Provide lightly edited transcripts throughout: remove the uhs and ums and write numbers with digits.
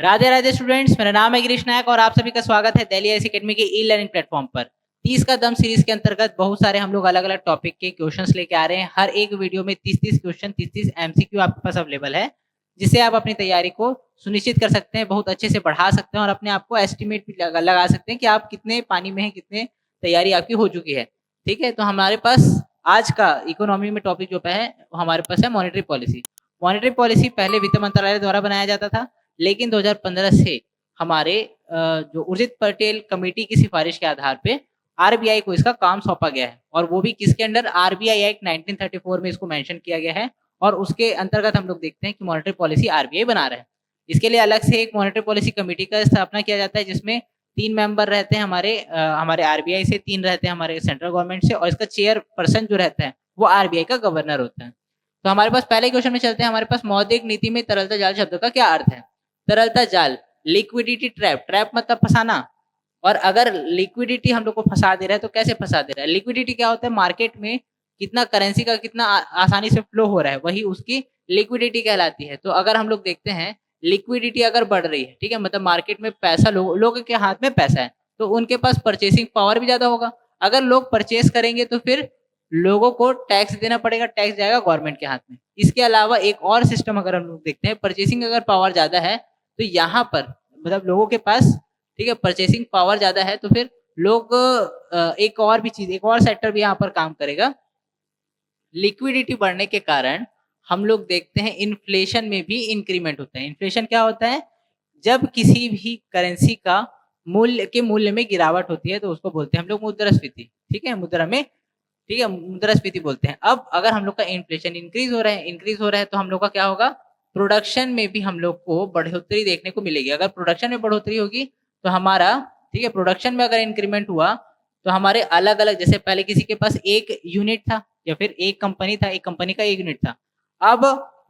Radhe Radhe students, मेरा नाम है गिरीश नायक और आप सभी का स्वागत है दिल्ली आईएएस एकेडमी के ई लर्निंग प्लेटफॉर्म पर। 30 का दम सीरीज के अंतर्गत बहुत सारे हम लोग अलग अलग टॉपिक के क्वेश्चंस लेके आ रहे हैं। हर एक वीडियो में 30-30 क्वेश्चन, 30-30 एमसीक्यू आपके पास अवेलेबल है, जिससे आप अपनी तैयारी को सुनिश्चित कर सकते हैं, बहुत अच्छे से बढ़ा सकते हैं और अपने आप को एस्टिमेट भी लगा सकते हैं कि आप कितने पानी में हैं, कितने तैयारी आपकी हो चुकी है। ठीक है, तो हमारे पास आज का इकोनॉमी में टॉपिक जो है हमारे पास है मॉनेटरी पॉलिसी। मॉनेटरी पॉलिसी पहले वित्त मंत्रालय द्वारा बनाया जाता था, लेकिन 2015 से हमारे जो उर्जित पटेल कमेटी की सिफारिश के आधार पे आरबीआई को इसका काम सौंपा गया है, और वो भी किसके अंडर, आरबीआई एक्ट 1934 में इसको मेंशन किया गया है, और उसके अंतर्गत हम लोग देखते हैं कि मॉनेटरी पॉलिसी आरबीआई बना रहा है। इसके लिए अलग से एक मॉनेटरी पॉलिसी कमेटी का स्थापना किया जाता है, जिसमें 3 मेंबर रहते हैं हमारे आरबीआई से, 3 रहते हैं हमारे सेंट्रल गवर्नमेंट से, और इसका चेयर पर्सन जो रहता है वो आरबीआई का गवर्नर होता है। तो हमारे पास पहले क्वेश्चन में चलते हैं। हमारे पास मौद्रिक नीति में तरलता जाल शब्द का क्या अर्थ है? तरलता जाल, लिक्विडिटी ट्रैप, ट्रैप मतलब फंसाना, और अगर लिक्विडिटी हम लोग को फंसा दे रहा है तो कैसे फंसा दे रहा है? लिक्विडिटी क्या होता है? मार्केट में कितना करेंसी का कितना आसानी से फ्लो हो रहा है, वही उसकी लिक्विडिटी कहलाती है। तो अगर हम लोग देखते हैं लिक्विडिटी अगर बढ़ रही है, ठीक है, मतलब मार्केट में पैसा, लोगों के हाथ में पैसा है, तो उनके पास परचेसिंग पावर भी ज्यादा होगा। अगर लोग परचेस करेंगे तो फिर लोगों को टैक्स देना पड़ेगा, टैक्स जाएगा गवर्नमेंट के हाथ में। इसके अलावा एक और सिस्टम अगर हम लोग देखते हैं, परचेसिंग अगर पावर ज्यादा है तो यहाँ पर मतलब लोगों के पास, ठीक है, परचेसिंग पावर ज्यादा है, तो फिर लोग एक और भी चीज, एक और सेक्टर भी यहाँ पर काम करेगा। लिक्विडिटी बढ़ने के कारण हम लोग देखते हैं इन्फ्लेशन में भी इंक्रीमेंट होता है। इन्फ्लेशन क्या होता है? जब किसी भी करेंसी का मूल्य में गिरावट होती है तो उसको बोलते हैं हम लोग मुद्रास्फीति। ठीक है, मुद्रा में, ठीक है, मुद्रास्फीति बोलते हैं। अब अगर हम लोग का इन्फ्लेशन इंक्रीज हो रहा है तो हम लोग का क्या होगा? प्रोडक्शन में भी हम लोग को बढ़ोतरी देखने को मिलेगी। अगर प्रोडक्शन में बढ़ोतरी होगी तो हमारा, ठीक है, प्रोडक्शन में अगर इंक्रीमेंट हुआ तो हमारे अलग अलग, जैसे पहले किसी के पास एक यूनिट था या फिर एक कंपनी था, एक कंपनी का एक यूनिट था, अब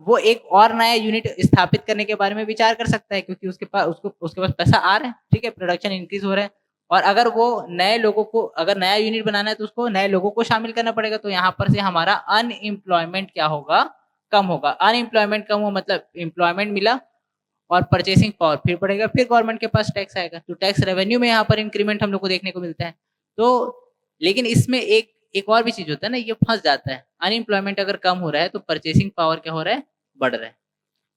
वो एक और नया यूनिट स्थापित करने के बारे में विचार कर सकता है, क्योंकि उसके पास पैसा आ रहा है, ठीक है, प्रोडक्शन इंक्रीज हो रहा है। और अगर वो नए लोगों को, अगर नया यूनिट बनाना है तो उसको नए लोगों को शामिल करना पड़ेगा। तो यहाँ पर से हमारा अनएम्प्लॉयमेंट क्या होगा? कम होगा। अनएम्प्लॉयमेंट कम हुआ मतलब एम्प्लॉयमेंट मिला, और परचेसिंग पावर फिर बढ़ेगा, फिर गवर्नमेंट के पास टैक्स आएगा, तो टैक्स रेवेन्यू में यहाँ पर इंक्रीमेंट हम लोग को देखने को मिलता है। तो लेकिन इसमें एक और भी चीज होता है ना, ये फंस जाता है। अनएम्प्लॉयमेंट अगर कम हो रहा है तो परचेसिंग पावर क्या हो रहा है? बढ़ रहा है।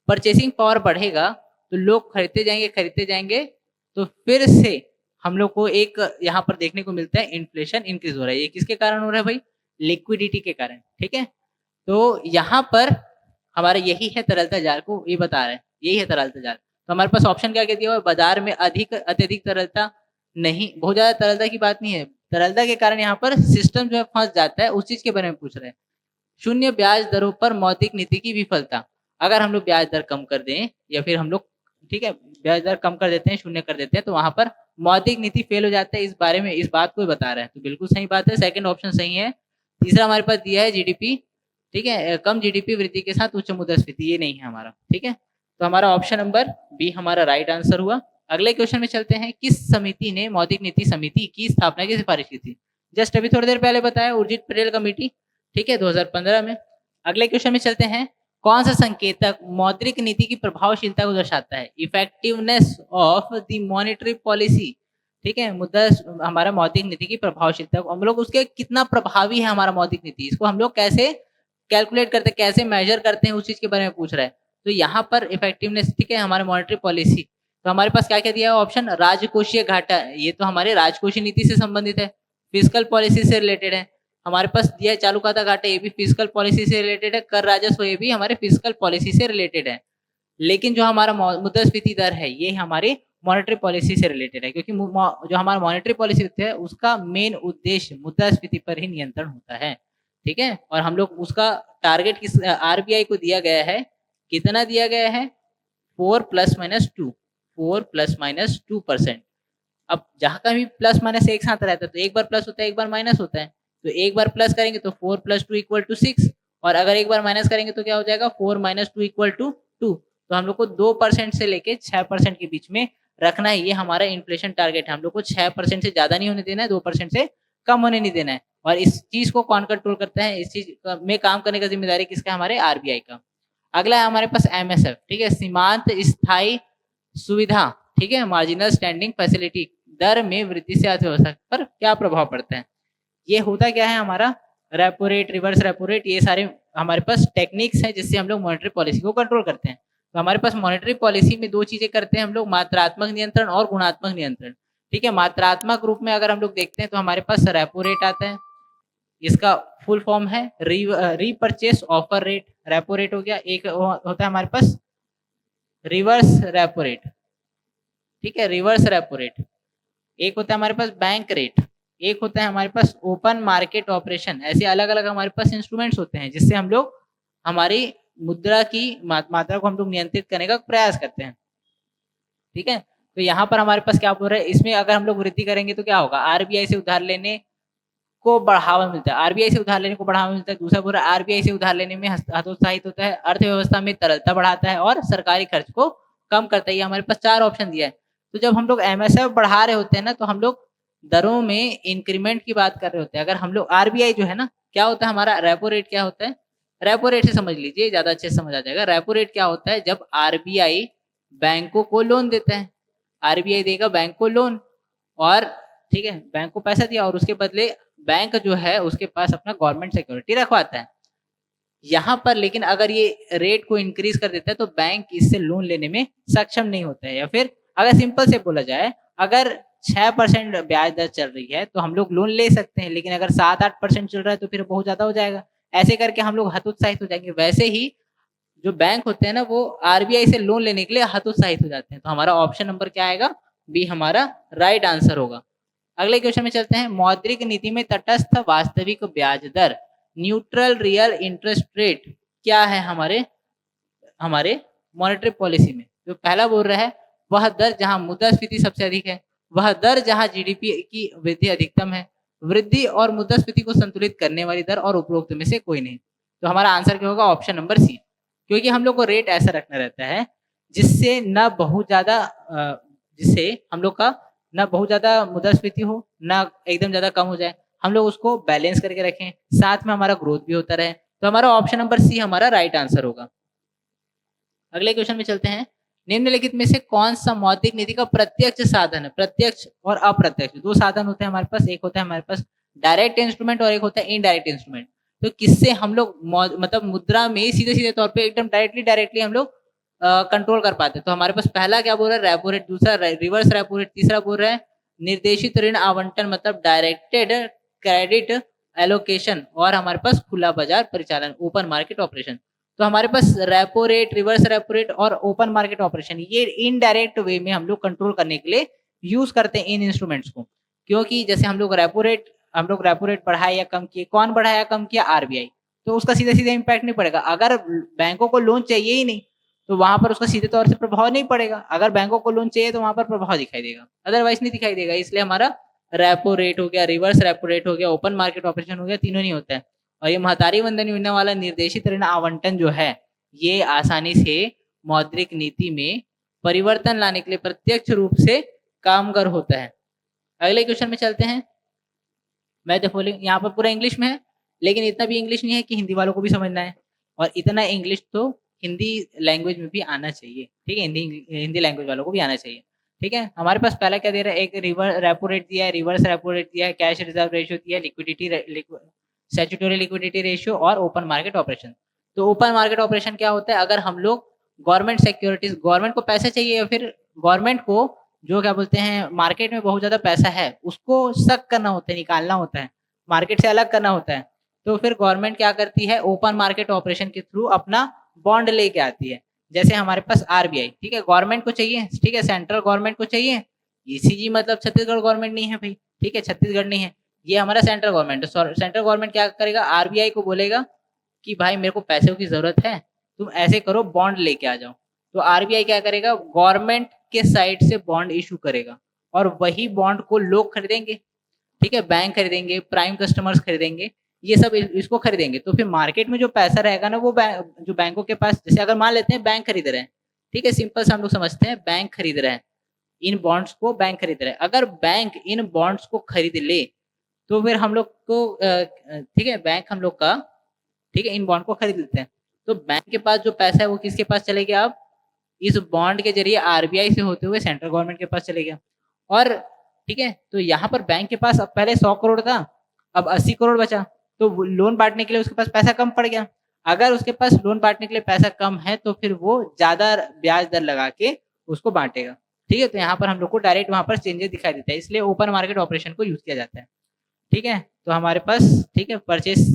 परचेसिंग पावर बढ़ेगा तो लोग खरीदते जाएंगे, तो फिर से हम लोग को एक यहाँ पर देखने को मिलता है इन्फ्लेशन इंक्रीज हो रहा है। ये किसके कारण हो रहा है भाई? लिक्विडिटी के कारण। ठीक है, तो यहाँ पर हमारा यही है तरलता जाल को ये बता रहा है, यही है तरलता जाल। तो हमारे पास ऑप्शन क्या दिया हुआ है? बाजार में अत्यधिक तरलता नहीं, बहुत ज्यादा तरलता की बात नहीं है, तरलता के कारण यहाँ पर सिस्टम जो है फंस जाता है, उस चीज के बारे में पूछ रहे हैं। शून्य ब्याज दरों पर मौद्रिक नीति की विफलता, अगर हम लोग ब्याज दर कम कर दें या फिर हम लोग, ठीक है, ब्याज दर कम कर देते हैं, शून्य कर देते हैं, तो वहां पर मौद्रिक नीति फेल हो जाता है। इस बारे में, इस बात को बता रहा है, तो बिल्कुल सही बात है, सेकंड ऑप्शन सही है। तीसरा हमारे पास दिया है जीडीपी, ठीक है, कम जीडीपी वृद्धि के साथ उच्च मुद्रास्फीति, ये नहीं है हमारा। ठीक है, तो हमारा ऑप्शन नंबर बी हमारा राइट आंसर हुआ। अगले क्वेश्चन में चलते हैं। किस समिति ने मौद्रिक नीति समिति की स्थापना की सिफारिश की थी? जस्ट अभी थोड़ी देर पहले बताया, उर्जित पटेल कमेटी, ठीक है, 2015 में। अगले क्वेश्चन में चलते हैं। कौन सा संकेतक मौद्रिक नीति की प्रभावशीलता को दर्शाता है? Effectiveness of the monetary policy, ठीक है, मुद्रा, हमारा मौद्रिक नीति की प्रभावशीलता, हम लोग उसके कितना प्रभावी है हमारा मौद्रिक नीति, इसको हम लोग कैसे कैलकुलेट करते हैं, कैसे मेजर करते हैं, उस चीज के बारे में पूछ रहा है। तो यहाँ पर इफेक्टिवनेस, ठीक है, हमारे मॉनेटरी पॉलिसी, तो हमारे पास क्या क्या दिया है ऑप्शन? राजकोषीय घाटा, ये तो हमारे राजकोषीय नीति से संबंधित है, फिजिकल पॉलिसी से रिलेटेड है। हमारे पास दिया है चालू खाता घाटा, ये भी फिजिकल पॉलिसी से रिलेटेड है। कर राजस्व, ये भी हमारे फिजिकल पॉलिसी से रिलेटेड है। लेकिन जो हमारा मुद्रास्फीति दर है ये हमारे मॉनेटरी पॉलिसी से रिलेटेड है, क्योंकि जो हमारा मॉनेटरी पॉलिसी है उसका मेन उद्देश्य मुद्रास्फीति पर ही नियंत्रण होता है। ठीक है, और हम लोग उसका टारगेट किस आरबीआई को दिया गया है, कितना दिया गया है? 4 ± 2%। अब जहां का भी प्लस माइनस एक साथ रहता है, तो एक बार प्लस होता है, एक बार माइनस होता है। तो एक बार प्लस करेंगे तो 4 + 2 = 6, और अगर एक बार माइनस करेंगे तो क्या हो जाएगा? 4 - 2 = 2। तो हम लोग को 2% से लेके 6% के बीच में रखना है, ये हमारा इन्फ्लेशन टारगेट है। हम लोग को 6% से ज्यादा नहीं होने देना है, 2% से कम होने नहीं देना है। और इस चीज को कौन कंट्रोल करता है? इस चीज में काम करने का जिम्मेदारी किसका? हमारे आरबीआई का। अगला है हमारे पास एमएसएफ, ठीक है, सीमांत स्थायी सुविधा, ठीक है, मार्जिनल स्टैंडिंग फैसिलिटी दर में वृद्धि से अर्थव्यवस्था पर क्या प्रभाव पड़ता है। ये होता क्या है हमारा repo rate, reverse repo rate, ये सारे हमारे पास टेक्निक्स हैं जिससे हम लोग मॉनेटरी पॉलिसी को कंट्रोल करते हैं। तो हमारे पास मॉनेटरी पॉलिसी में 2 चीज़ें करते हैं हम लोग, मात्रात्मक नियंत्रण और गुणात्मक नियंत्रण। ठीक है, मात्रात्मक रूप में अगर हम लोग देखते हैं तो हमारे पास रेपो रेट आता है, इसका फुल फॉर्म है repurchase offer rate, repo rate हो गया। एक होता है हमारे पास रिवर्स रेपो रेट, ठीक है, रिवर्स रेपो रेट। एक होता है हमारे पास बैंक रेट, एक होता है हमारे पास ओपन मार्केट ऑपरेशन। ऐसे अलग-अलग हमारे पास इंस्ट्रूमेंट्स होते हैं जिससे हम लोग हमारी मुद्रा की मात्रा को हम लोग नियंत्रित करने का प्रयास करते हैं। ठीक है, तो यहाँ पर हमारे पास क्या बोल रहा है, इसमें अगर हम लोग वृद्धि करेंगे तो क्या होगा, आरबीआई से उधार लेने को बढ़ावा मिलता है, आरबीआई से उधार लेने को बढ़ावा मिलता है। दूसरा बोल रहा है आरबीआई से उधार लेने में हतोत्साहित होता है, अर्थव्यवस्था में तरलता बढ़ाता है और सरकारी खर्च को कम करता है। ये हमारे पास 4 ऑप्शन दिया है। तो जब हम लोग एमएसएफ बढ़ा रहे होते हैं ना, तो हम लोग दरों में इंक्रीमेंट की बात कर रहे होते हैं। अगर हम लोग आरबीआई जो है ना, क्या होता है हमारा रेपो रेट क्या होता है, रेपो रेट से समझ लीजिए, ज़्यादा अच्छे से समझ आ जाएगा। रेपो रेट क्या होता है, जब आरबीआई बैंकों को लोन देता है, आरबीआई देगा बैंक को लोन और ठीक है, बैंक को पैसा दिया और उसके बदले बैंक जो है उसके पास अपना गवर्नमेंट सिक्योरिटी रखवाता है। यहाँ पर लेकिन अगर ये रेट को इंक्रीज कर देता है तो बैंक इससे लोन लेने में सक्षम नहीं होता है। या फिर अगर सिंपल से बोला जाए, अगर 6% ब्याज दर चल रही है तो हम लोग लोन ले सकते हैं, लेकिन अगर 7-8% चल रहा है तो फिर बहुत ज्यादा हो जाएगा। ऐसे करके हम लोग हतोत्साहित हो जाएंगे। वैसे ही जो बैंक होते हैं ना, वो आरबीआई से लोन लेने के लिए हतोत्साहित हो जाते हैं। तो हमारा ऑप्शन नंबर क्या आएगा, बी हमारा राइट आंसर होगा। अगले क्वेश्चन में चलते हैं। मौद्रिक नीति में तटस्थ वास्तविक ब्याज दर, न्यूट्रल रियल इंटरेस्ट रेट क्या है हमारे हमारे मॉनेटरी पॉलिसी में। जो पहला बोल रहा है, वह दर जहां मुद्रास्फीति सबसे अधिक है, वह दर जहां जीडीपी की वृद्धि अधिकतम है, वृद्धि और मुद्रास्फीति को संतुलित करने वाली दर और उपरोक्त में से कोई नहीं। तो हमारा आंसर क्या होगा, ऑप्शन नंबर सी। क्योंकि हम लोग को रेट ऐसा रखना रहता है जिससे न बहुत ज्यादा जिससे हम लोग का ना बहुत ज्यादा मुद्रास्फीति हो, ना एकदम ज्यादा कम हो जाए। हम लोग उसको बैलेंस करके रखें, साथ में हमारा ग्रोथ भी होता रहे। तो हमारा ऑप्शन नंबर सी हमारा राइट आंसर होगा। अगले क्वेश्चन में चलते हैं। निम्नलिखित में से कौन सा मौद्रिक नीति का प्रत्यक्ष साधन है। प्रत्यक्ष और अप्रत्यक्ष 2 साधन होते हैं हमारे पास। एक होता है हमारे पास डायरेक्ट इंस्ट्रूमेंट और एक होता है इनडायरेक्ट इंस्ट्रूमेंट। तो किससे हम लोग मतलब मुद्रा में सीधे सीधे तौर पे एकदम डायरेक्टली हम लोग कंट्रोल कर पाते हैं। तो हमारे पास पहला क्या बोल रहा है, रेपो रेट। दूसरा रिवर्स रेपो रेट। तीसरा बोल रहा है निर्देशित ऋण आवंटन, मतलब डायरेक्टेड क्रेडिट एलोकेशन। और हमारे पास खुला बाजार परिचालन, ओपन मार्केट ऑपरेशन। तो हमारे पास repo rate, reverse repo rate और ओपन मार्केट ऑपरेशन, ये इनडायरेक्ट वे में हम लोग कंट्रोल करने के लिए यूज करते हैं इन इंस्ट्रूमेंट्स को। क्योंकि जैसे हम लोग रेपो रेट बढ़ाए या कम किए, कौन बढ़ाया या कम किया, आरबीआई। तो उसका सीधा सीधा इम्पैक्ट नहीं पड़ेगा। अगर बैंकों को लोन चाहिए ही नहीं तो वहां पर उसका सीधे तौर से प्रभाव नहीं पड़ेगा। अगर बैंकों को लोन चाहिए तो वहां पर प्रभाव दिखाई देगा, अदरवाइज नहीं दिखाई देगा। इसलिए हमारा रेपो रेट हो गया, रिवर्स रेपो रेट हो गया, ओपन मार्केट ऑपरेशन हो गया, तीनों नहीं होता है। और ये महतारी वंदन योजना वाला निर्देशित ऋण आवंटन जो है, ये आसानी से मौद्रिक नीति में परिवर्तन लाने के लिए प्रत्यक्ष रूप से कामगर होता है। अगले क्वेश्चन में चलते हैं। मैं तो बोलिंग यहाँ पर पूरा इंग्लिश में है, लेकिन इतना भी इंग्लिश नहीं है कि हिंदी वालों को भी समझना है, और इतना इंग्लिश तो हिंदी लैंग्वेज में भी आना चाहिए। ठीक है, हिंदी लैंग्वेज वालों को भी आना चाहिए। ठीक है, हमारे पास पहला क्या दे रहा है, एक रेपो रेट दिया है, रिवर्स रेपो रेट दिया है, कैश रिजर्व रेशियो दिया है, स्टैट्यूटरी लिक्विडिटी रेशियो और ओपन मार्केट ऑपरेशन। तो ओपन मार्केट ऑपरेशन क्या होता है, अगर हम लोग गवर्नमेंट सिक्योरिटीज, गवर्नमेंट को पैसे चाहिए या फिर गवर्नमेंट को जो क्या बोलते हैं मार्केट में बहुत ज्यादा पैसा है उसको सक करना होता है, निकालना होता है, मार्केट से अलग करना होता है। तो फिर गवर्नमेंट क्या करती है, ओपन मार्केट ऑपरेशन के थ्रू अपना बॉन्ड लेके आती है। जैसे हमारे पास आरबीआई, ठीक है, गवर्नमेंट को चाहिए, ठीक है, सेंट्रल गवर्नमेंट को चाहिए। ईसीजी मतलब छत्तीसगढ़ गवर्नमेंट नहीं है भाई, ठीक है, छत्तीसगढ़ नहीं है, ये हमारा सेंट्रल गवर्नमेंट है। सेंट्रल गवर्नमेंट क्या करेगा, आरबीआई को बोलेगा कि भाई मेरे को पैसों की जरूरत है, तुम ऐसे करो बॉन्ड लेके आ जाओ। तो आरबीआई क्या करेगा, गवर्नमेंट के साइड से बॉन्ड इशू करेगा और वही बॉन्ड को लोग खरीदेंगे। ठीक है, बैंक खरीदेंगे, प्राइम कस्टमर्स खरीदेंगे, ये सब इसको खरीदेंगे। तो फिर मार्केट में जो पैसा रहेगा ना, वो जो बैंकों के पास, जैसे अगर मान लेते हैं बैंक खरीद रहे हैं, ठीक है, सिंपल से हम लोग समझते हैं बैंक खरीद रहे हैं, इन बॉन्ड्स को बैंक खरीद रहे हैं। अगर बैंक इन बॉन्ड्स को खरीद ले तो फिर हम लोग को ठीक है, बैंक हम लोग का, ठीक है, इन बॉन्ड को खरीद लेते हैं। तो बैंक के पास जो पैसा है वो किसके पास चले गया, अब इस बॉन्ड के जरिए आरबीआई से होते हुए सेंट्रल गवर्नमेंट के पास चले गया। और ठीक है, तो यहाँ पर बैंक के पास अब पहले 100 करोड़ था, अब 80 करोड़ बचा, तो लोन बांटने के लिए उसके पास पैसा कम पड़ गया। अगर उसके पास लोन बांटने के लिए पैसा कम है तो फिर वो ज्यादा ब्याज दर लगा के उसको बांटेगा। ठीक है, तो यहाँ पर हम लोग को डायरेक्ट वहां पर चेंजेस दिखाई देता है, इसलिए ओपन मार्केट ऑपरेशन को यूज किया जाता है। ठीक है, तो हमारे पास ठीक है परचेस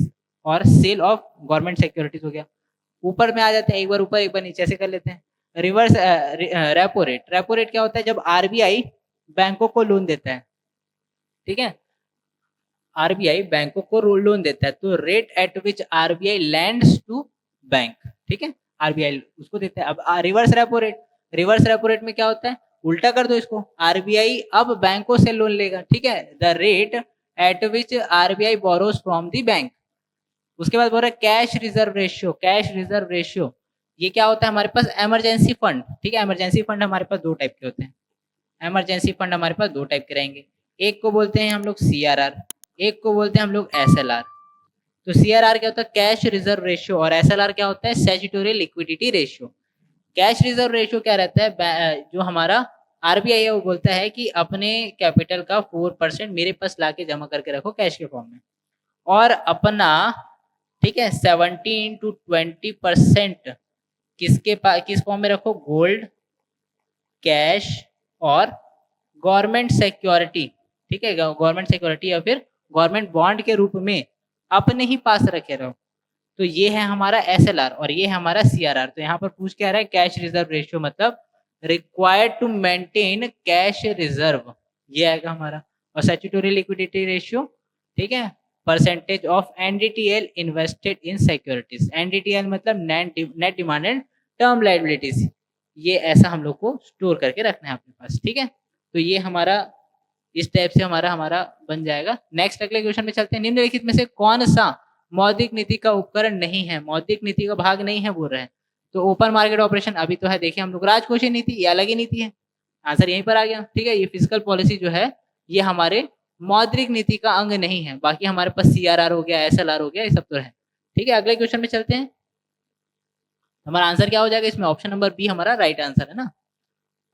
और सेल ऑफ गवर्नमेंट सिक्योरिटीज हो गया। ऊपर में आ जाते हैं, एक बार ऊपर एक बार नीचे से कर लेते हैं। Reverse repo rate, repo rate क्या होता है? जब आरबीआई बैंकों को लोन देता है, ठीक है, आरबीआई बैंकों को लोन देता है, तो rate at which RBI lends to bank, ठीक है, आरबीआई उसको देता है। अब reverse repo rate, reverse repo rate में क्या होता है? उल्टा कर दो इसको, आरबीआई अब बैंकों से लोन लेगा, ठीक है, the rate at which RBI borrows from the bank. उसके बाद बोल रहा है cash reserve ratio, cash reserve ratio ये क्या होता है? हमारे पास इमरजेंसी फंड, ठीक है, इमरजेंसी फंड हमारे पास दो टाइप के होते हैं, इमरजेंसी फंड हमारे पास दो टाइप के रहेंगे, एक को बोलते हैं हम लोग सीआरआर, एक को बोलते हैं हम लोग एसएलआर। तो सीआरआर क्या होता है? कैश रिजर्व रेशियो, और एसएलआर क्या होता है? Statutory liquidity ratio. Cash reserve ratio क्या रहता है? जो हमारा आरबीआई है वो बोलता है कि अपने कैपिटल का 4% मेरे पास लाके जमा करके रखो कैश के फॉर्म में, और अपना ठीक है 17 to 20% किसके पास, किस फॉर्म में रखो? गोल्ड, कैश और गवर्नमेंट सिक्योरिटी, ठीक है, गवर्नमेंट सिक्योरिटी या फिर गवर्नमेंट बॉन्ड के रूप में अपने ही पास रखे रहो। तो ये है हमारा एसएलआर और ये है हमारा सीआरआर। तो यहाँ पर पूछ क्या रहा है? कैश रिजर्व रेशियो मतलब required to maintain cash reserve, ये आएगा हमारा। और स्टैट्यूटरी लिक्विडिटी रेशियो, ठीक है, percentage of NDTL invested in securities. NDTL मतलब नेट डिमांडेड टर्म लायबिलिटीज, ये ऐसा हम लोग को स्टोर करके रखना है अपने पास। ठीक है, तो ये हमारा इस टाइप से हमारा हमारा बन जाएगा। नेक्स्ट अगले क्वेश्चन में चलते हैं। निम्नलिखित में से कौन सा मौद्रिक नीति का उपकरण नहीं है, मौद्रिक नीति का भाग नहीं है बोल रहे हैं? तो ओपन मार्केट ऑपरेशन अभी तो है, देखिए हम लोग राजकोषीय नीति ये अलग ही नीति है, आंसर यहीं पर आ गया। ठीक है, ये फिजिकल पॉलिसी जो है ये हमारे मौद्रिक नीति का अंग नहीं है, बाकी हमारे पास सीआरआर हो गया, एसएलआर हो गया, ये सब तो है। ठीक है, अगले क्वेश्चन में चलते हैं। हमारा आंसर क्या हो जाएगा इसमें? ऑप्शन नंबर बी हमारा राइट आंसर है ना।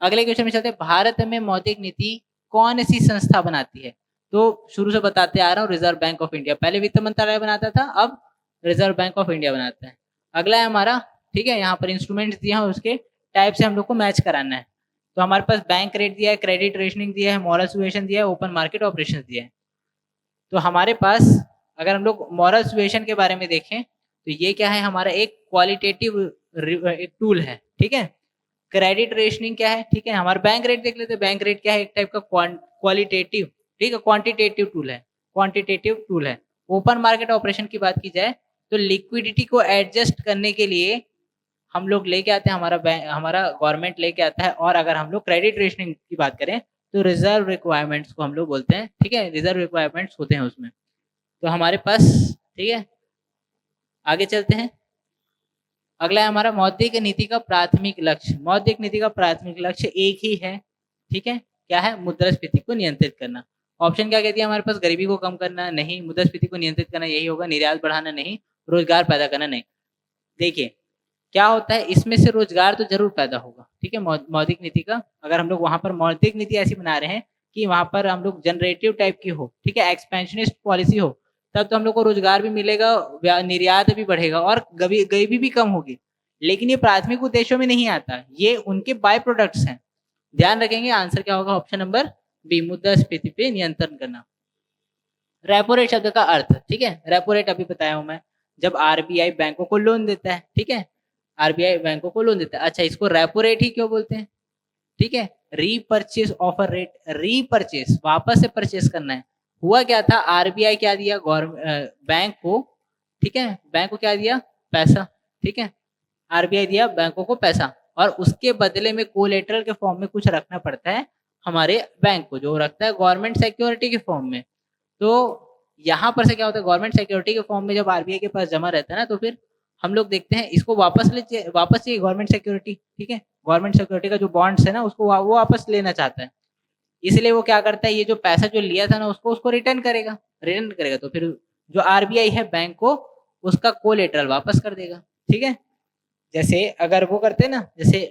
अगले क्वेश्चन में चलते हैं। भारत में मौद्रिक नीति कौन सी संस्था बनाती है? तो शुरू से बताते आ रहा हूँ, रिजर्व बैंक ऑफ इंडिया। पहले वित्त मंत्रालय बनाता था, अब रिजर्व बैंक ऑफ इंडिया बनाता है। अगला है हमारा, ठीक है, यहाँ पर इंस्ट्रूमेंट्स दिए हैं, उसके टाइप से हम लोग को मैच कराना है। तो हमारे पास बैंक रेट दिया है, क्रेडिट रेशनिंग दिया है, मॉरल सुएशन दिया है, ओपन मार्केट ऑपरेशन दिया है। तो हमारे पास अगर हम लोग मॉरल सुएशन के बारे में देखें तो ये क्या है? हमारा एक क्वालिटेटिव एक टूल है। ठीक है, क्रेडिट रेशनिंग क्या है? ठीक है, हमारा बैंक रेट देख लेते हैं। बैंक रेट क्या है? एक टाइप का क्वालिटेटिव, ठीक है, क्वांटिटेटिव टूल है, क्वांटिटेटिव टूल है। ओपन मार्केट ऑपरेशन की बात की जाए तो लिक्विडिटी को एडजस्ट करने के लिए हम लोग लेके आते हैं, हमारा बैंक, हमारा गवर्नमेंट लेके आता है। और अगर हम लोग क्रेडिट रेशनिंग की बात करें तो रिजर्व रिक्वायरमेंट्स को हम लोग बोलते हैं। ठीक है, रिजर्व रिक्वायरमेंट्स होते हैं उसमें। तो हमारे पास, ठीक है, आगे चलते हैं। अगला है हमारा मौद्रिक नीति का प्राथमिक लक्ष्य। मौद्रिक नीति का प्राथमिक लक्ष्य एक ही है, ठीक है, क्या है? मुद्रास्फीति को नियंत्रित करना। ऑप्शन क्या कहती है हमारे पास? गरीबी को कम करना नहीं, मुद्रास्फीति को नियंत्रित करना यही होगा, निर्यात बढ़ाना नहीं, रोजगार पैदा करना नहीं। देखिए क्या होता है, इसमें से रोजगार तो जरूर पैदा होगा। ठीक है, मौद्रिक नीति का अगर हम लोग वहां पर मौद्रिक नीति ऐसी बना रहे हैं कि वहां पर हम लोग जनरेटिव टाइप की हो, ठीक है, एक्सपेंशनिस्ट पॉलिसी हो, तब तो हम लोग को रोजगार भी मिलेगा, निर्यात भी बढ़ेगा और गरीबी भी कम होगी। लेकिन ये प्राथमिक उद्देश्यों में नहीं आता, ये उनके बाय प्रोडक्ट्स हैं। ध्यान रखेंगे, आंसर क्या होगा? ऑप्शन नंबर बी, मुद्रास्फीति पे नियंत्रण करना। रेपो रेट शब्द का अर्थ, ठीक है, रेपो रेट अभी बताया हूं मैं, जब आरबीआई बैंकों को लोन देता है, ठीक है, आरबीआई बैंकों को लोन देता है। अच्छा, इसको रेपो रेट ही क्यों बोलते हैं? ठीक है, रीपर्चेज ऑफर रेट, रीपर्चेज वापस से परचेज करना है। हुआ क्या था, आरबीआई क्या दिया बैंक को, ठीक है, बैंक को क्या दिया? पैसा। ठीक है, आरबीआई दिया बैंकों को पैसा और उसके बदले में कोलेटरल के फॉर्म में कुछ रखना पड़ता है हमारे बैंक को, जो रखता है गवर्नमेंट सिक्योरिटी के फॉर्म में। तो यहाँ पर से क्या होता है, गवर्नमेंट सिक्योरिटी के फॉर्म में जब आरबीआई के पास जमा रहता है ना, तो फिर हम लोग देखते हैं इसको वापस चाहिए गवर्नमेंट सिक्योरिटी। ठीक है, गवर्नमेंट सिक्योरिटी का जो बॉन्ड्स है ना उसको वो वापस लेना चाहता है। इसलिए वो क्या करता है, ये जो पैसा जो लिया था ना उसको रिटर्न करेगा, रिटर्न करेगा। तो फिर जो आरबीआई है बैंक को उसका कोलेटरल वापस कर देगा। ठीक है, जैसे अगर वो करते हैं ना, जैसे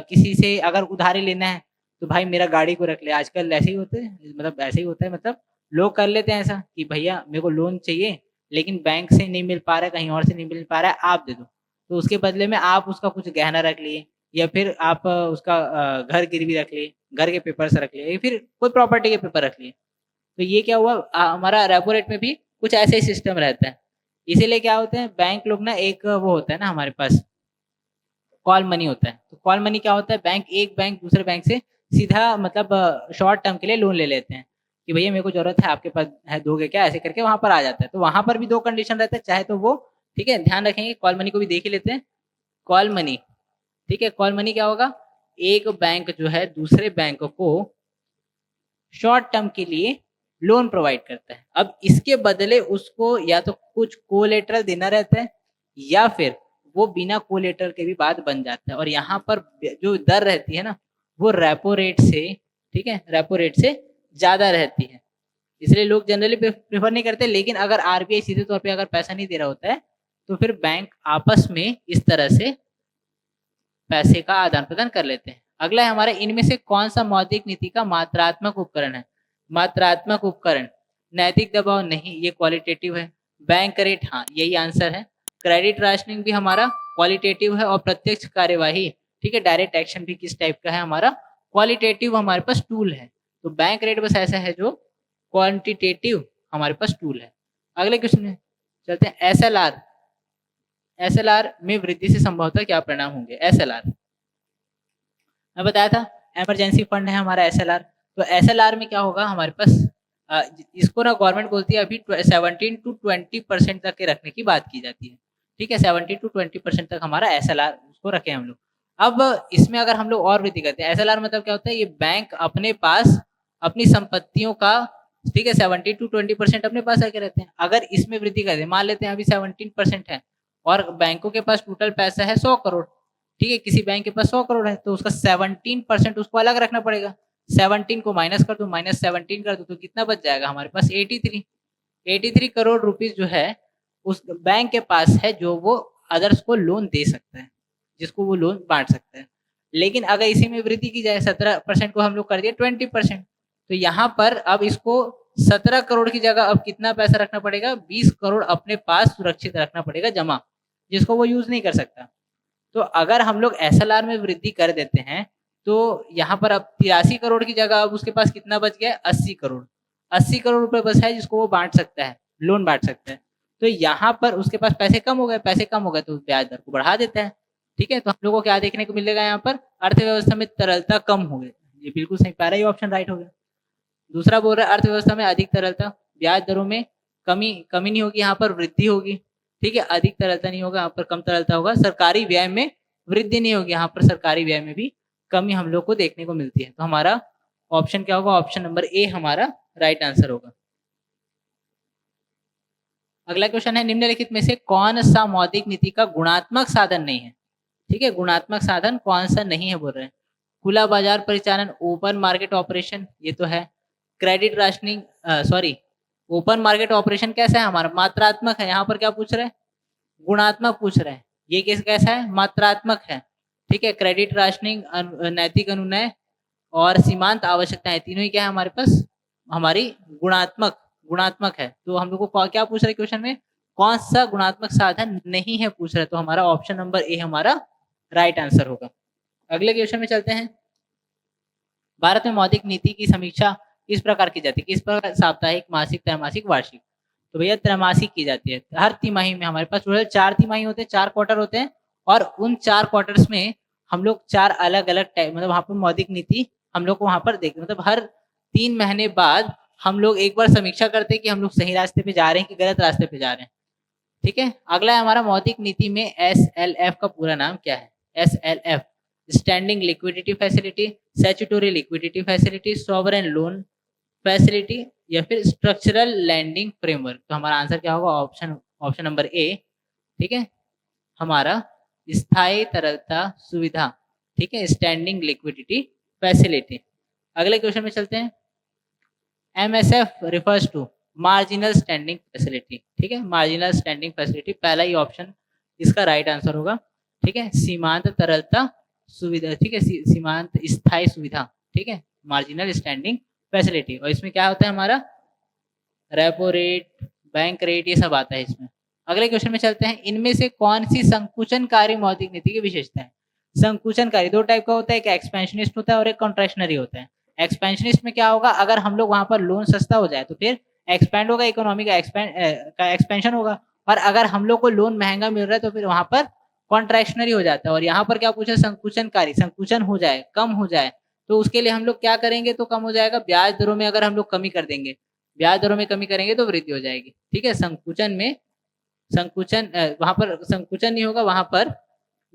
किसी से अगर उधारी लेना है तो भाई मेरा गाड़ी को रख ले, आजकल ऐसे ही होते हैं, मतलब ऐसे ही होता है, मतलब लोग कर लेते हैं ऐसा कि भैया मेरे को लोन चाहिए लेकिन बैंक से नहीं मिल पा रहा है, कहीं और से नहीं मिल पा रहा है, आप दे दो। तो उसके बदले में आप उसका कुछ गहना रख लिए या फिर आप उसका घर गिरवी रख लिए, घर के पेपर्स रख लिए या फिर कोई प्रॉपर्टी के पेपर रख लिए। तो ये क्या हुआ, हमारा रेपो रेट में भी कुछ ऐसे ही सिस्टम रहता है। इसीलिए क्या होते हैं, बैंक लोग ना एक वो होता है ना हमारे पास, कॉल मनी होता है। तो कॉल मनी क्या होता है, एक बैंक दूसरे बैंक से सीधा मतलब शॉर्ट टर्म के लिए लोन ले लेते हैं कि भैया मेरे को ज़रूरत है, आपके पास है, दोगे क्या? ऐसे करके वहाँ पर आ जाता है। तो वहाँ पर भी 2 कंडीशन रहता है, चाहे तो वो ठीक है, ध्यान रखेंगे, कॉल मनी को भी देख ही लेते हैं। कॉल मनी, ठीक है, कॉल मनी क्या होगा? एक बैंक जो है दूसरे बैंक को शॉर्ट टर्म के लिए लोन प्रोवाइड करता है। अब इसके बदले उसको या तो कुछ कोलेटरल देना रहता है या फिर वो बिना कोलेटरल के भी बात बन जाता है। और यहाँ पर जो दर रहती है ना, वो रेपो रेट से, ठीक है, रेपो रेट से ज़्यादा रहती है। इसलिए लोग जनरली प्रेफर नहीं करते। लेकिन अगर आरबीआई सीधे तौर पे अगर पैसा नहीं दे रहा होता है तो फिर बैंक आपस में इस तरह से पैसे का आदान प्रदान कर लेते हैं। अगला है हमारा, इनमें से कौन सा मौद्रिक नीति का मात्रात्मक उपकरण है? मात्रात्मक उपकरण, नैतिक दबाव नहीं, ये क्वालिटेटिव है। बैंक रेट, हाँ यही आंसर है। क्रेडिट राशनिंग भी हमारा क्वालिटेटिव है। और प्रत्यक्ष कार्यवाही, ठीक है, डायरेक्ट एक्शन भी किस टाइप का है? हमारा क्वालिटेटिव हमारे पास टूल है। तो बैंक रेट बस ऐसा है जो क्वांटिटेटिव हमारे पास टूल है। अगले क्वेश्चन में चलते हैं, एसएलआर। एसएलआर में वृद्धि से संभवतः क्या परिणाम होंगे? एसएलआर मैं बताया था, इमरजेंसी फंड है हमारा एसएलआर। तो एसएलआर में क्या होगा हमारे पास, इसको ना गवर्नमेंट बोलती है अभी 17 to 20% तक के रखने की बात की जाती है। ठीक है, 17 to 20% तक हमारा एसएलआर उसको रखे हम लोग। अब इसमें अगर हम लोग और वृद्धि करते हैं, एसएलआर मतलब क्या होता है, ये बैंक अपने पास अपनी संपत्तियों का, ठीक है, 17 to 20% अपने पास रखे रहते हैं। अगर इसमें वृद्धि कर दे, मान लेते हैं अभी 17% है और बैंकों के पास टोटल पैसा है 100 करोड़, ठीक है, किसी बैंक के पास 100 करोड़ है तो उसका 17% उसको अलग रखना पड़ेगा। 17 को माइनस कर दो, -17 कर दो, तो कितना बच जाएगा हमारे पास? 83 करोड़ रुपीज जो है उस बैंक के पास है, जो वो अदर्स को लोन दे सकता है, जिसको वो लोन बांट सकता है। लेकिन अगर इसी में वृद्धि की जाए, 17% को हम लोग कर दिए 20%, तो यहाँ पर अब इसको 17 करोड़ की जगह अब कितना पैसा रखना पड़ेगा? 20 करोड़ अपने पास सुरक्षित रखना पड़ेगा जमा, जिसको वो यूज नहीं कर सकता। तो अगर हम लोग एसएलआर में वृद्धि कर देते हैं तो यहाँ पर अब 83 करोड़ की जगह अब उसके पास कितना बच गया? 80 करोड़। 80 करोड़ रुपए बचा है जिसको वो बांट सकता है, लोन बांट सकता है। तो यहाँ पर उसके पास पैसे कम हो गए, पैसे कम हो गए तो ब्याज दर को बढ़ा देता है। ठीक है, तो हम लोगों को क्या देखने को मिलेगा यहाँ पर? अर्थव्यवस्था में तरलता कम हो गई। ये बिल्कुल सही, पहला ही ऑप्शन राइट हो गया। दूसरा बोल रहा है अर्थव्यवस्था में अधिक तरलता, ब्याज दरों में कमी कमी नहीं होगी, यहाँ पर वृद्धि होगी। ठीक है, अधिक तरलता नहीं होगा, यहाँ पर कम तरलता होगा। सरकारी व्यय में वृद्धि नहीं होगी, यहाँ पर सरकारी व्यय में भी कमी हम लोग को देखने को मिलती है। तो हमारा ऑप्शन क्या होगा? ऑप्शन नंबर ए हमारा राइट आंसर होगा। अगला क्वेश्चन है, निम्नलिखित में से कौन सा मौद्रिक नीति का गुणात्मक साधन नहीं है? ठीक है, गुणात्मक साधन कौन सा नहीं है बोल रहे हैं। खुला बाजार परिचालन, ओपन मार्केट ऑपरेशन, ये तो है। Credit rationing, sorry, open market operation कैसा है हमारा? मात्रात्मक है। यहाँ पर क्या पूछ रहे हैं? गुणात्मक पूछ रहे हैं। ये कैसा है? मात्रात्मक है। ठीक है, क्रेडिट राशनिंग, नैतिक अनुनय और सीमांत आवश्यकताएं, तीनों ही क्या है हमारे पास? हमारी गुणात्मक गुणात्मक है। तो हम लोग को क्या पूछ रहे क्वेश्चन में? कौन सा गुणात्मक साधन नहीं है पूछ रहे, तो हमारा ऑप्शन नंबर ए हमारा राइट आंसर होगा। अगले क्वेश्चन में चलते हैं। भारत में मौद्रिक नीति की समीक्षा किस प्रकार की जाती है? किस प्रकार? साप्ताहिक, मासिक, त्रैमासिक, वार्षिक? तो भैया त्रैमासिक की जाती है। हर तिमाही में हमारे पास टोटल 4 तिमाही होते हैं, 4 क्वार्टर होते हैं और उन 4 क्वार्टर्स में हम लोग 4 अलग-अलग टाइप, मतलब वहाँ पर मौद्रिक नीति हम लोग को वहाँ पर देख, मतलब हर 3 महीने बाद हम लोग एक बार समीक्षा करते हैं कि हम लोग सही रास्ते पे जा रहे हैं कि गलत रास्ते पे जा रहे हैं। ठीक है, अगला है हमारा मौद्रिक नीति में एसएलएफ का पूरा नाम क्या है? SLF, standing liquidity facility, statutory liquidity facility, sovereign loan facility या फिर स्ट्रक्चरल लैंडिंग फ्रेमवर्क? तो हमारा आंसर क्या होगा? Option number A. ठीक है, हमारा स्थायी तरलता सुविधा, ठीक है, स्टैंडिंग लिक्विडिटी फैसिलिटी। अगले क्वेश्चन में चलते हैं। MSF refers to marginal standing facility. ठीक है, मार्जिनल स्टैंडिंग फैसिलिटी, पहला ही ऑप्शन इसका राइट आंसर होगा। ठीक है, सीमांत तरलता सुविधा, ठीक है, सीमांत स्थायी सुविधा, ठीक है, मार्जिनल स्टैंडिंग फैसिलिटी। और इसमें क्या होता है हमारा, रेपो रेट, बैंक रेट, ये सब आता है इसमें। अगले क्वेश्चन में चलते हैं, इनमें से कौन सी संकुचनकारी मौद्रिक नीति की विशेषता है? संकुचनकारी दो टाइप का होता है, एक एक्सपेंशनिस्ट होता है और एक कॉन्ट्रैक्शनरी होता है। एक्सपेंशनिस्ट में क्या होगा, अगर हम लोग वहां पर लोन सस्ता हो जाए तो फिर एक्सपेंड होगा, इकोनॉमी का एक्सपेंशन होगा। और अगर हम लोग को लोन महंगा मिल रहा है तो फिर वहां पर कॉन्ट्रैक्शनरी हो जाता है। और यहाँ पर क्या पूछा, संकुचनकारी, संकुचन हो जाए, कम हो जाए, तो उसके लिए हम लोग क्या करेंगे तो कम हो जाएगा, ब्याज दरों में अगर हम लोग कमी कर देंगे, ब्याज दरों में कमी करेंगे तो वृद्धि हो जाएगी। ठीक है, संकुचन में संकुचन वहां पर संकुचन नहीं होगा, वहां पर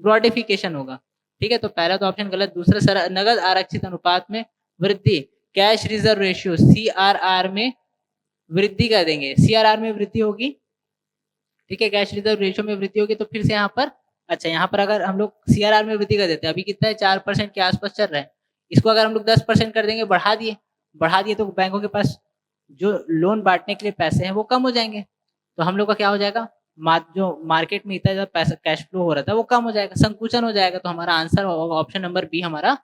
ब्रॉडिफिकेशन होगा। ठीक है, तो पहला तो ऑप्शन गलत। दूसरा, नगद आरक्षित अनुपात में वृद्धि, कैश रिजर्व रेशियो सीआरआर में वृद्धि कर देंगे, सीआरआर में वृद्धि होगी। ठीक है, कैश रिजर्व रेशियो में वृद्धि होगी, तो फिर से यहाँ पर, अच्छा यहाँ पर अगर हम लोग सीआरआर में वृद्धि कर देते हैं, अभी कितना है 4% के आसपास चल रहा है, इसको अगर हम लोग 10% कर देंगे, बढ़ा दिए तो बैंकों के पास जो लोन बांटने के लिए पैसे हैं वो कम हो जाएंगे। तो हम लोग का क्या हो जाएगा, जो मार्केट में इतना ज्यादा पैसा कैश फ्लो हो रहा था वो कम हो जाएगा, संकुचन हो जाएगा। तो हमारा आंसर ऑप्शन नंबर बी हमारा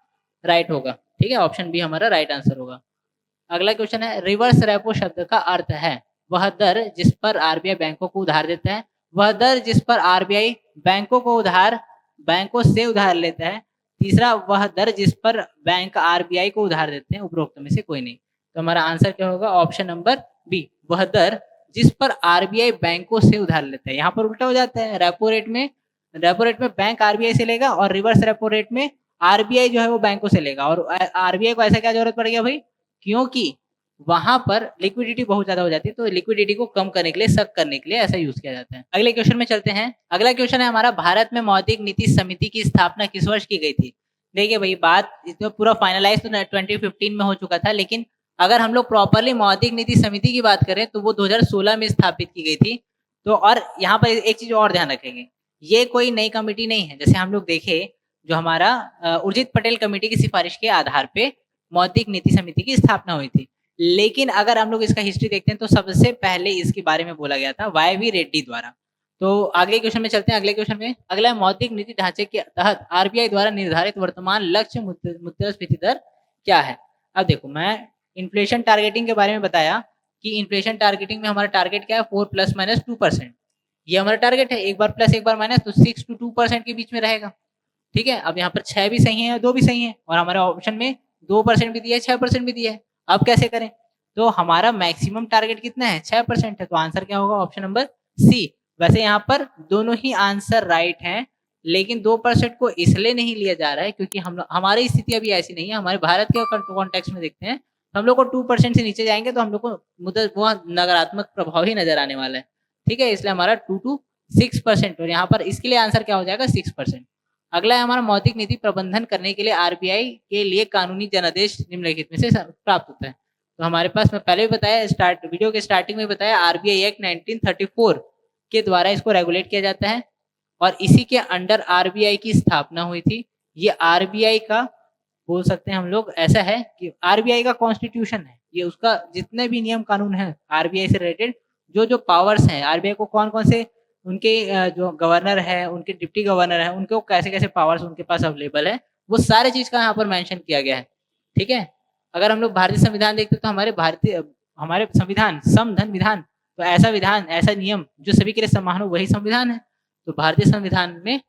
राइट होगा। ठीक है, ऑप्शन बी हमारा राइट आंसर होगा। अगला क्वेश्चन है, रिवर्स रेपो शब्द का अर्थ है वह दर जिस पर आरबीआई बैंकों को उधार देता है, वह दर जिस पर आरबीआई बैंकों से उधार लेता है। तीसरा, वह दर जिस पर बैंक आरबीआई को उधार देते हैं। उपरोक्त में से कोई नहीं। तो हमारा आंसर क्या होगा, ऑप्शन नंबर बी, वह दर जिस पर आरबीआई बैंकों से उधार लेता है। यहाँ पर उल्टा हो जाता है, रेपो रेट में बैंक आरबीआई से लेगा और रिवर्स रेपो रेट में आरबीआई जो है वो बैंकों से लेगा। और आरबीआई को ऐसा क्या जरूरत पड़ गया भाई, क्योंकि वहां पर लिक्विडिटी बहुत ज्यादा हो जाती है, तो लिक्विडिटी को कम करने के लिए, सक करने के लिए ऐसा यूज किया जाता है। अगले क्वेश्चन में चलते हैं। अगला क्वेश्चन है हमारा, भारत में मौद्रिक नीति समिति की स्थापना किस वर्ष की गई थी? देखिए भाई, बात इसमें पूरा फाइनलाइज तो 2015 में हो चुका था, लेकिन अगर हम लोग प्रॉपरली मौद्रिक नीति समिति की बात करें तो वो 2016 में स्थापित की गई थी। तो और यहाँ पर एक चीज और ध्यान रखेंगे, ये कोई नई कमेटी नहीं है। जैसे हम लोग देखे, जो हमारा उर्जित पटेल कमेटी की सिफारिश के आधार पे मौद्रिक नीति समिति की स्थापना हुई थी। लेकिन अगर हम लोग इसका हिस्ट्री देखते हैं तो सबसे पहले इसके बारे में बोला गया था वाई वी रेड्डी द्वारा। तो अगले क्वेश्चन में चलते हैं। अगले क्वेश्चन में, अगला मौद्रिक नीति ढांचे के तहत आरबीआई द्वारा निर्धारित वर्तमान लक्ष्य मुद्रास्फीति दर क्या है? अब देखो, मैं इन्फ्लेशन टारगेटिंग के बारे में बताया कि इन्फ्लेशन टारगेटिंग में हमारा टारगेट क्या है, 4 ± 2%। ये हमारा टारगेट है, एक बार प्लस एक बार माइनस, तो 6 to 2% के बीच में रहेगा। ठीक है, अब यहाँ पर 6 भी सही है, 2 भी सही है, और हमारे ऑप्शन में 2% भी दिया है, 6% भी दिया है। अब कैसे करें? तो हमारा मैक्सिमम टारगेट कितना है, 6% है, तो आंसर क्या होगा, ऑप्शन नंबर सी। वैसे यहाँ पर दोनों ही आंसर राइट हैं, लेकिन 2% को इसलिए नहीं लिया जा रहा है क्योंकि हमारी स्थिति अभी ऐसी नहीं है। हमारे भारत के कॉन्टेक्स्ट में देखते हैं, तो हम लोग को 2% से नीचे जाएंगे तो हम लोग को वो नकारात्मक प्रभाव ही नजर आने वाला है। ठीक है, इसलिए हमारा 2 to 6%, और यहाँ पर इसके लिए आंसर क्या हो जाएगा, 6%। अगला है हमारा, मौद्रिक नीति प्रबंधन करने के लिए आरबीआई के लिए कानूनी जनादेश निम्नलिखित में से प्राप्त होता है। तो हमारे पास, मैं पहले भी बताया, वीडियो के स्टार्टिंग में बताया, आरबीआई एक्ट 1934 के द्वारा इसको रेगुलेट किया जाता है, और इसी के अंडर आरबीआई की स्थापना हुई थी। ये आरबीआई का, बोल सकते हैं हम लोग ऐसा है कि आरबीआई का कॉन्स्टिट्यूशन है, ये उसका जितने भी नियम कानून है आरबीआई से रिलेटेड, जो पावर्स हैं आरबीआई को, कौन कौन से उनके जो गवर्नर है, उनके डिप्टी गवर्नर है, उनको कैसे कैसे पावर्स उनके पास अवेलेबल है, वो सारे चीज का यहाँ पर मेंशन किया गया है। ठीक है, अगर हम लोग भारतीय संविधान देखते तो हमारे संविधान समधन विधान, तो ऐसा विधान, ऐसा नियम जो सभी के लिए समान हो, वही संविधान है। तो भारतीय संविधान में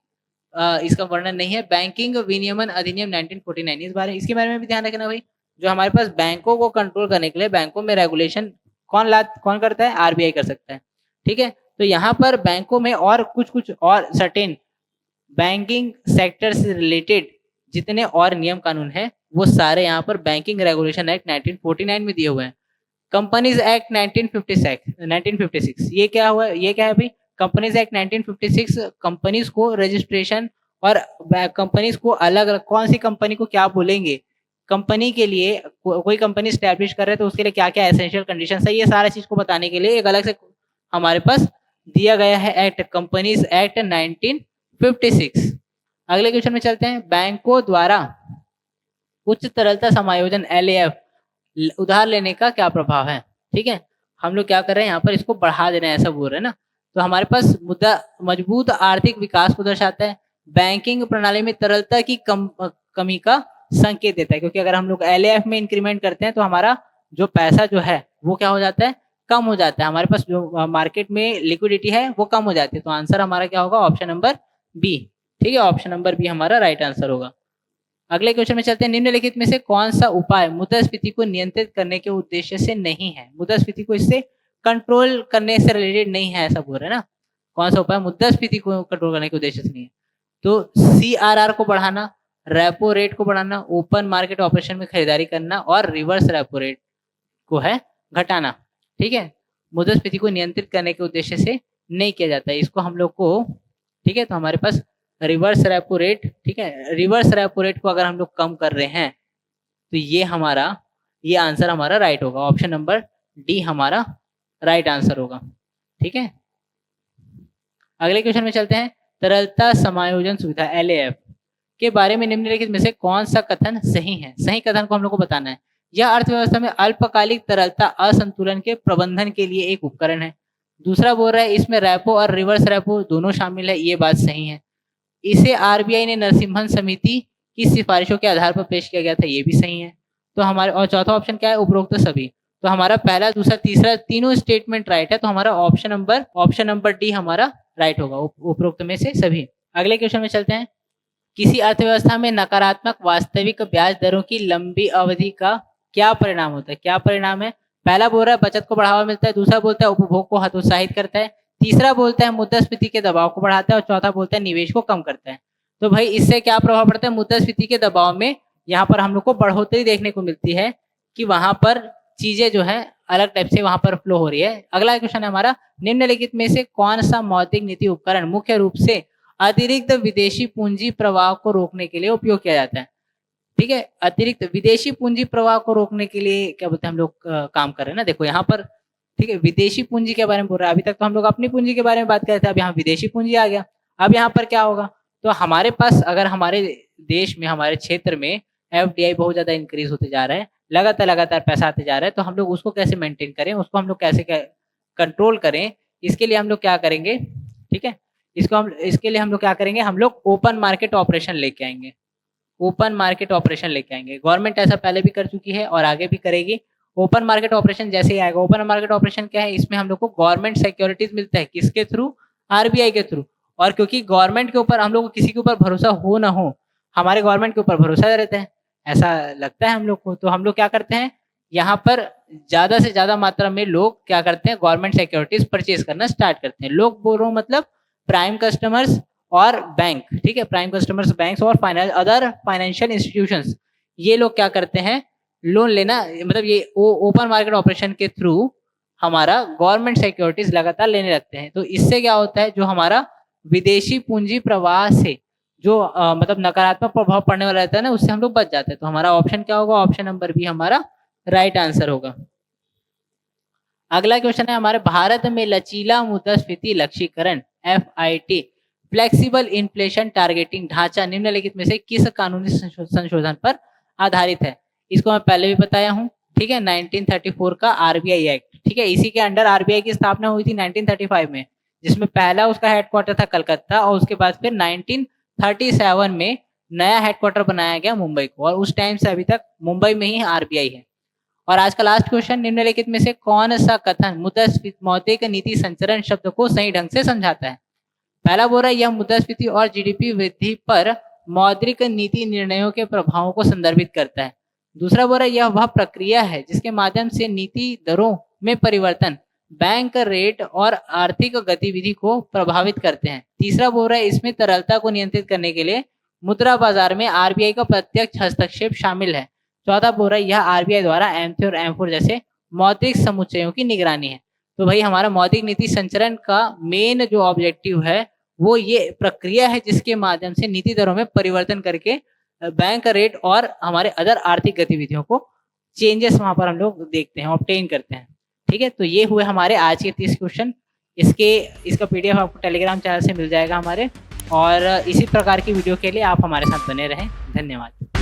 इसका वर्णन नहीं है। बैंकिंग विनियमन अधिनियम 1949, इसके बारे में भी ध्यान रखना भाई। जो हमारे पास बैंकों को कंट्रोल करने के लिए, बैंकों में रेगुलेशन कौन करता है, आरबीआई कर सकता है। ठीक है, तो यहाँ पर बैंकों में और कुछ और सर्टेन बैंकिंग सेक्टर से रिलेटेड जितने और नियम कानून है, वो सारे यहाँ पर बैंकिंग रेगुलेशन एक्ट 1949 में दिए हुए हैं। कंपनीज एक्ट 1956, ये क्या हुआ, ये क्या है भाई, कंपनीज एक्ट 1956 कंपनीज को रजिस्ट्रेशन, और कंपनीज को अलग अलग, कौन सी कंपनी को क्या बोलेंगे, कंपनी के लिए कोई कंपनी स्टैब्लिश कर रहे हैं तो उसके लिए क्या क्या एसेंशियल कंडीशन है, ये सारा चीज को बताने के लिए एक अलग से हमारे पास दिया गया है एक्ट, कंपनीज एक्ट 1956। अगले क्वेश्चन में चलते हैं। बैंकों द्वारा उच्च तरलता समायोजन LAF उधार लेने का क्या प्रभाव है? ठीक है, हम लोग क्या कर रहे हैं, यहाँ पर इसको बढ़ा दे रहे हैं, ऐसा बोल रहे हैं ना। तो हमारे पास मुद्दा मजबूत आर्थिक विकास को दर्शाता है, बैंकिंग प्रणाली में तरलता की कमी का संकेत देता है, क्योंकि अगर हम लोग LAF में इंक्रीमेंट करते हैं तो हमारा जो पैसा जो है वो क्या हो जाता है, कम हो जाता है, हमारे पास जो मार्केट में लिक्विडिटी है वो कम हो जाती है। तो आंसर हमारा क्या होगा, ऑप्शन नंबर बी। ठीक है, ऑप्शन नंबर बी हमारा राइट आंसर होगा। अगले क्वेश्चन में चलते हैं। निम्नलिखित में से कौन सा उपाय मुद्रास्फीति को नियंत्रित करने के उद्देश्य से नहीं है? मुद्रास्फीति को इससे कंट्रोल करने से रिलेटेड नहीं है, ऐसा बोल रहे हैं ना। कौन सा उपाय मुद्रास्फीति को कंट्रोल करने के उद्देश्य से नहीं है? तो CRR को बढ़ाना, रेपो रेट को बढ़ाना, ओपन मार्केट ऑपरेशन में खरीदारी करना और रिवर्स रेपो रेट को है घटाना। ठीक है, मुद्रास्फीति को नियंत्रित करने के उद्देश्य से नहीं किया जाता है इसको हम लोग को। ठीक है, तो हमारे पास रिवर्स रेपो रेट, ठीक है, रिवर्स रेपो रेट को अगर हम लोग कम कर रहे हैं तो ये आंसर हमारा राइट होगा। ऑप्शन नंबर डी हमारा राइट आंसर होगा। ठीक है, अगले क्वेश्चन में चलते हैं। तरलता समायोजन सुविधा LAF के बारे में निम्नलिखित में से कौन सा कथन सही है? सही कथन को हम लोग को बताना है। यह अर्थव्यवस्था में अल्पकालिक तरलता असंतुलन के प्रबंधन के लिए एक उपकरण है। दूसरा बोल रहा है इसमें रेपो और रिवर्स रेपो दोनों शामिल है, ये बात सही है। इसे RBI ने नरसिम्हन समिति की सिफारिशों के आधार पर पेश किया गया था, ये भी सही है। तो हमारे और चौथा ऑप्शन क्या है, उपरोक्त सभी। तो हमारा पहला, दूसरा, तीसरा तीनों स्टेटमेंट राइट है, तो हमारा ऑप्शन नंबर डी हमारा राइट होगा, उपरोक्त में से सभी। अगले क्वेश्चन में चलते हैं। किसी अर्थव्यवस्था में नकारात्मक वास्तविक ब्याज दरों की लंबी अवधि का क्या परिणाम होता है? क्या परिणाम है? पहला बोल रहा है बचत को बढ़ावा मिलता है, दूसरा बोलता है उपभोग को हतोत्साहित करता है, तीसरा बोलता है मुद्रास्फीति के दबाव को बढ़ाता है और चौथा बोलता है निवेश को कम करता है। तो भाई इससे क्या प्रभाव पड़ता है? मुद्रास्फीति के दबाव में यहाँ पर हम लोग को बढ़ोतरी देखने को मिलती है कि वहां पर चीजें जो है अलग टाइप से वहां पर फ्लो हो रही है। अगला क्वेश्चन है हमारा, निम्नलिखित में से कौन सा मौद्रिक नीति उपकरण मुख्य रूप से अतिरिक्त विदेशी पूंजी प्रवाह को रोकने के लिए उपयोग किया जाता है? ठीक है, अतिरिक्त विदेशी पूंजी प्रवाह को रोकने के लिए क्या बोलते हैं हम लोग काम कर रहे हैं ना। देखो यहाँ पर, ठीक है, विदेशी पूंजी के बारे में बोल रहा है। अभी तक तो हम लोग अपनी पूंजी के बारे में बात कर रहे थे, अब यहाँ विदेशी पूंजी आ गया। अब यहाँ पर क्या होगा, तो हमारे पास अगर हमारे देश में, हमारे क्षेत्र में FDI बहुत ज्यादा इंक्रीज होते जा रहा है, लगातार पैसा आते जा रहा है, तो हम लोग उसको कैसे मेंटेन करें, उसको हम लोग कैसे कंट्रोल करें, इसके लिए हम लोग क्या करेंगे? ठीक है, इसके लिए हम लोग क्या करेंगे, हम लोग ओपन मार्केट ऑपरेशन लेके आएंगे। ओपन मार्केट ऑपरेशन लेके आएंगे। गवर्नमेंट ऐसा पहले भी कर चुकी है और आगे भी करेगी। ओपन मार्केट ऑपरेशन जैसे ही आएगा, ओपन मार्केट ऑपरेशन क्या है, इसमें हम लोग को गवर्नमेंट सिक्योरिटीज मिलता है, किसके थ्रू? RBI के थ्रू। और क्योंकि गवर्नमेंट के ऊपर हम लोग को किसी के ऊपर भरोसा हो ना हो, हमारे गवर्नमेंट के ऊपर भरोसा रहता है, ऐसा लगता है हम लोग को। तो हम लोग क्या करते हैं, यहाँ पर ज्यादा से ज्यादा मात्रा में लोग क्या करते हैं, गवर्नमेंट सिक्योरिटीज परचेज करना स्टार्ट करते हैं। लोग बोल रहा हूँ मतलब प्राइम कस्टमर्स और बैंक। ठीक है, प्राइम कस्टमर्स, बैंक्स और अदर फाइनेंशियल इंस्टीट्यूशंस, ये लोग क्या करते हैं, लोन लेना, मतलब ये ओपन मार्केट ऑपरेशन के थ्रू हमारा गवर्नमेंट सिक्योरिटीज लगातार लेने लगते हैं। तो इससे क्या होता है, जो हमारा विदेशी पूंजी प्रवाह से जो मतलब नकारात्मक प्रभाव पड़ने वाला रहता है ना, उससे हम लोग बच जाते हैं। तो हमारा ऑप्शन क्या होगा, ऑप्शन नंबर बी हमारा राइट आंसर होगा। अगला क्वेश्चन है हमारे, भारत में लचीला मुद्रास्फीति लक्ष्यीकरण FIT फ्लेक्सिबल इन्फ्लेशन टारगेटिंग ढांचा निम्नलिखित में से किस कानूनी संशोधन पर आधारित है? इसको मैं पहले भी बताया हूँ। ठीक है, 1934 का RBI एक्ट। ठीक है, इसी के अंडर RBI की स्थापना हुई थी 1935 में, जिसमें पहला उसका हेडक्वार्टर था कलकत्ता और उसके बाद फिर 1937 में नया हेडक्वार्टर बनाया गया मुंबई को, और उस टाइम से अभी तक मुंबई में ही RBI है। और आज का लास्ट क्वेश्चन, निम्नलिखित में से कौन सा कथन मुद्रास्फीति मौद्रिक नीति संचरण शब्द को सही ढंग से समझाता है? पहला बोल रहा है यह मुद्रास्फीति और GDP वृद्धि पर मौद्रिक नीति निर्णयों के प्रभावों को संदर्भित करता है। दूसरा बोल रहा है यह वह प्रक्रिया है जिसके माध्यम से नीति दरों में परिवर्तन बैंक रेट और आर्थिक गतिविधि को प्रभावित करते हैं। तीसरा बोल रहा है इसमें तरलता को नियंत्रित करने के लिए मुद्रा बाजार में RBI का प्रत्यक्ष हस्तक्षेप शामिल है। चौथा बोल रहा है यह RBI द्वारा M3 और M4 जैसे मौद्रिक समुच्चयों की निगरानी है। तो भाई हमारा मौद्रिक नीति संचरण का मेन जो ऑब्जेक्टिव है वो ये प्रक्रिया है जिसके माध्यम से नीति दरों में परिवर्तन करके बैंक रेट और हमारे अदर आर्थिक गतिविधियों को चेंजेस वहां पर हम लोग देखते हैं, ऑब्टेन करते हैं। ठीक है, तो ये हुए हमारे आज के 30 क्वेश्चन। इसका PDF आपको टेलीग्राम चैनल से मिल जाएगा हमारे, और इसी प्रकार की वीडियो के लिए आप हमारे साथ बने रहें। धन्यवाद।